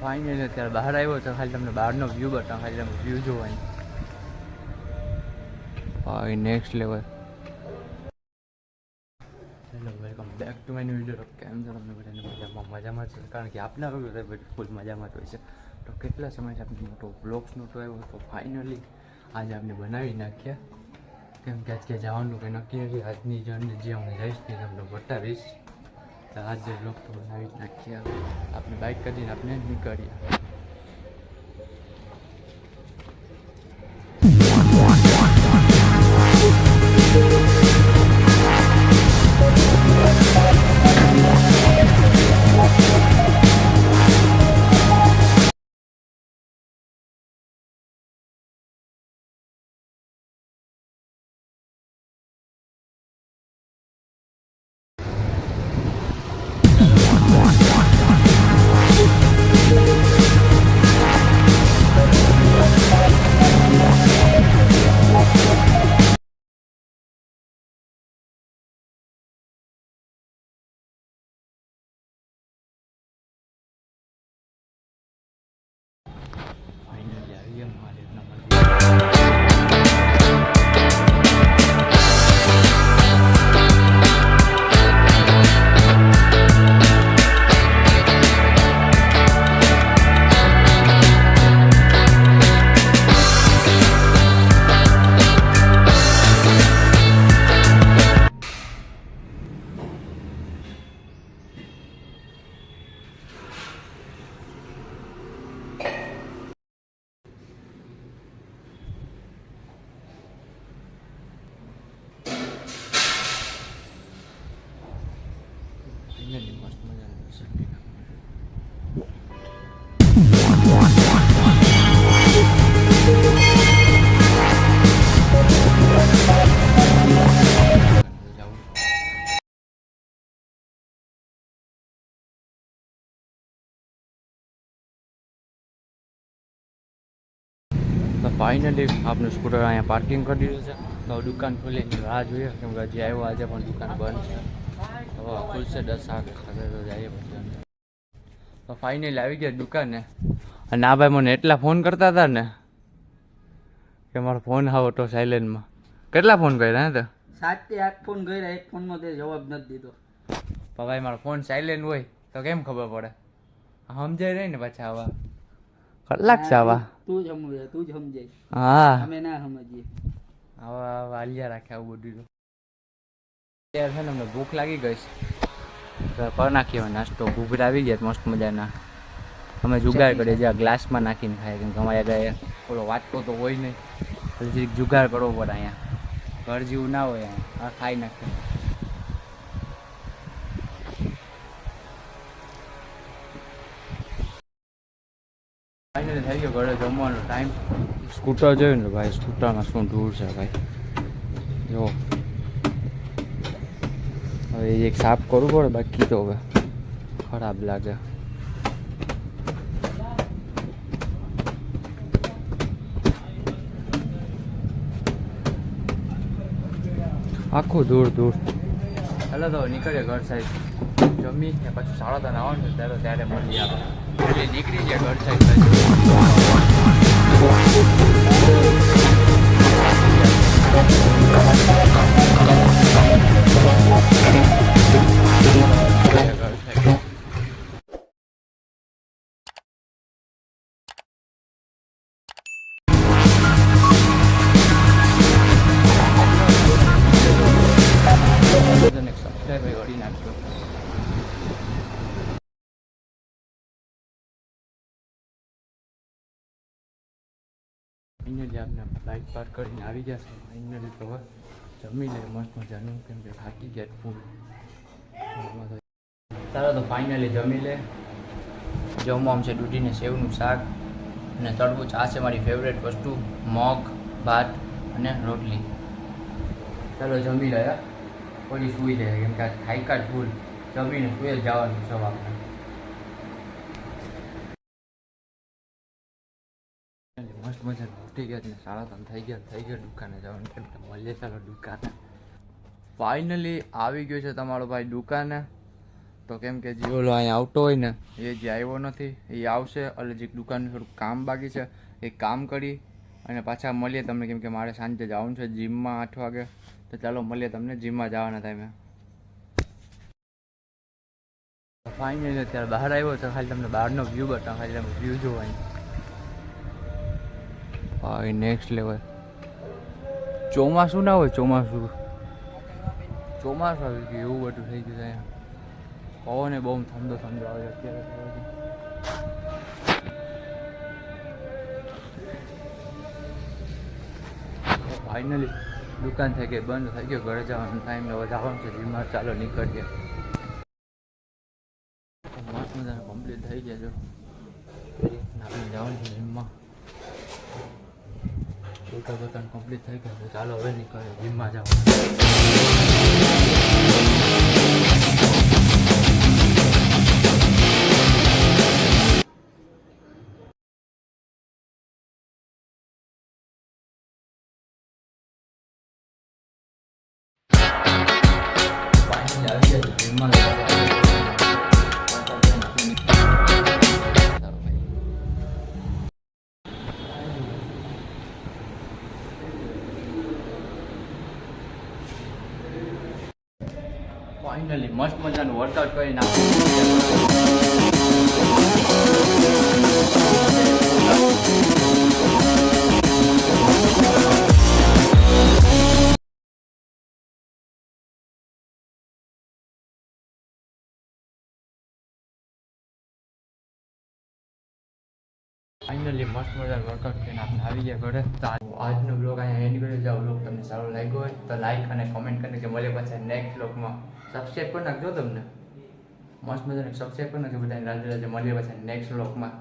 Finally અત્યારે બહાર આવ્યો તો ખાલી તમને બહારનો વ્યૂ બતાવો, ખાલી તમે વ્યૂ જોવાની. ભાઈ next level. Hello, welcome back to my new video. કેમ છો તમને બધાને? મજામાં છે, કારણ કે આપના બધું ફૂલ મજામાં જ હોય છે. તો કેટલા સમયથી આપણે મોટો બ્લોગ્સ નહોતો આવ્યો, તો ફાઇનલી આજે આપણે બનાવી નાખ્યા. કેમ કે આજ ક્યાં જવાનું કંઈ નક્કી નથી. આજની જર્ની જે હું જઈશ તે તમને બતાવીશ. તો આજે બ્લોગ તો બનાવી જ નાખ્યા. આપણે બાઇક કરીને આપણે નીકળીએ. ફાઇનલી આવી ગયા મહાદેવના મંદિર. મસ્ત મજાનું દર્શન કર્યા. તો ફાઇનલી આપનું સ્કૂટર અહીંયા પાર્કિંગ કરી દીધું છે. તો દુકાન ખુલીની રાહ જોઈએ, કેમ કે હજી આવ્યો આજે પણ દુકાન બંધ છે. તો ખુલશે 10 વાગે તો જઈએ પછી. તો ફાઇનલી આવી ગયા દુકાને. અને આ ભાઈ મને એટલા ફોન કરતા હતા ને કે મારો ફોન આવો તો સાયલેન્ટમાં. કેટલા ફોન કર્યા હે? તો 7 થી 8 ફોન કર્યા, એક ફોનમાં તે જવાબ નથી દીધો. પણ ભાઈ મારો ફોન સાયલેન્ટ હોય તો કેમ ખબર પડે? સમજાય નહીં ને પાછા આવા કલાક છે આવા. તું જ સમજે, તું જ સમજાય. હા, અમે ના સમજીએ. આવા વાલિયા રાખે આવું બધું. યાર છે ને અમને ભૂખ લાગી ગઈ છે, પર નાખીએ નાસ્તો. ઘૂઘરા આવી ગયા મસ્ત મજાના. અમે જુગાડ કરીએ, જ્યાં ગ્લાસમાં નાખીને ખાય. કેમ કે અમારે આગળ ઓલો વાટકો તો હોય નહીં, પછી જુગાડ કરવો પડે. અહીંયા ઘર જેવું ના હોય, અહીંયા આ ખાઈ નાખીએ. ફાઇનલી થઈ ગયો ઘરે જમવાનો ટાઈમ. સ્કૂટર જોયું ને ભાઈ, સ્કૂટરમાં શું દૂર છે ભાઈ. જો હવે એક સાફ કરવું પડે, બાકી તો હવે ખરાબ લાગે. આખું દૂર દૂર. ચાલો તો નીકળીએ ઘર સાઈડ. જમી ને પછી 3:30 આવવાનું છે ત્યારે મળીએ આપણે. એટલે નીકળી જાય ઘર સાઈડ. સબસ્ક્રાઈબ કરી નાખજો. ફાઇનલી આપણે બાઇક પાર્ક કરીને આવી ગયા છે. ફાઇનલી તો જમી લે મસ્ત મજાનું, કેમ કે થાકી ગયા ફૂલ. ચાલો તો ફાઇનલી જમી લે. જમવામાં છે દૂધીને સેવનું શાક અને તરબૂચ. આ છે મારી ફેવરેટ વસ્તુ, મગ, ભાત અને રોટલી. ચાલો જમી રહ્યા, પછી સૂઈ જાય. કેમ કે આ થાયકા જ ફૂલ. જમીને સૂઈ જ જવાનું છે આપણે. મસ્ત મજા ઉઠી ગયા ને 3:30 થઈ ગયા દુકાને જવાનું. કેમ કે મળીએ ચાલો દુકાને. ફાઇનલી આવી ગયો છે તમારો ભાઈ દુકાને. તો કેમ કે જે ઓલો અહીંયા આવતો હોય ને એ જે આવ્યો નથી, એ આવશે એટલે જે દુકાનનું થોડુંક કામ બાકી છે એ કામ કરી અને પાછા મળીએ તમને, કેમ કે મારે સાંજે જવાનું છે જીમમાં 8 વાગે. તો ચાલો મળીએ તમને જીમમાં જવાના ટાઈમે. ફાઇનલી અત્યારે બહાર આવ્યો તો ખાલી તમને બહારનો વ્યૂ બતાવો, ખાલી તમે વ્યૂ જોવાની. ભાઈ નેક્સ્ટ લેવલ. ચોમાસું ના હોય, ચોમાસું આવી ગયું એવું બધું થઈ ગયું અહીંયા. પવને બહુ ઠંડો આવે અત્યારે. ફાઇનલી દુકાન થઈ ગઈ બંધ થઈ ગયો, ઘરે જવાનો ટાઈમ હવે જવાનું છે જીમમાં. ચાલો નીકળીએ. મસ્ત મજાનું કમ્પ્લીટ થઈ ગયા જો આપણે જવાનું છે જીમમાં. દુકાન કમ્પ્લીટ થઈ ગયું, ચાલો હવે નીકળીએ જીમમાં જવાનું. ફાઇનલી મસ્ત મજાનું વર્કઆઉટ કરી ફાઇનલી મસ્ત મજાનું વર્કઆઉટ કરીને આપણે આવી ગયા ઘરે. તો આજનો બ્લોગ અહીંયા એન્ડ કરી જાઓ. બ્લોગ તમને સારો લાગ્યો હોય તો લાઈક અને કોમેન્ટ કરીને કે મળે પાછા નેક્સ્ટ બ્લોગમાં. સબસ્ક્રાઈબ કરી નાખજો. તમને મસ્ત મજાનું સબસ્ક્રાઈબ કરી નાખજો. બધાને રાધે રાધે. મળીએ પાછા નેક્સ્ટ બ્લોગમાં.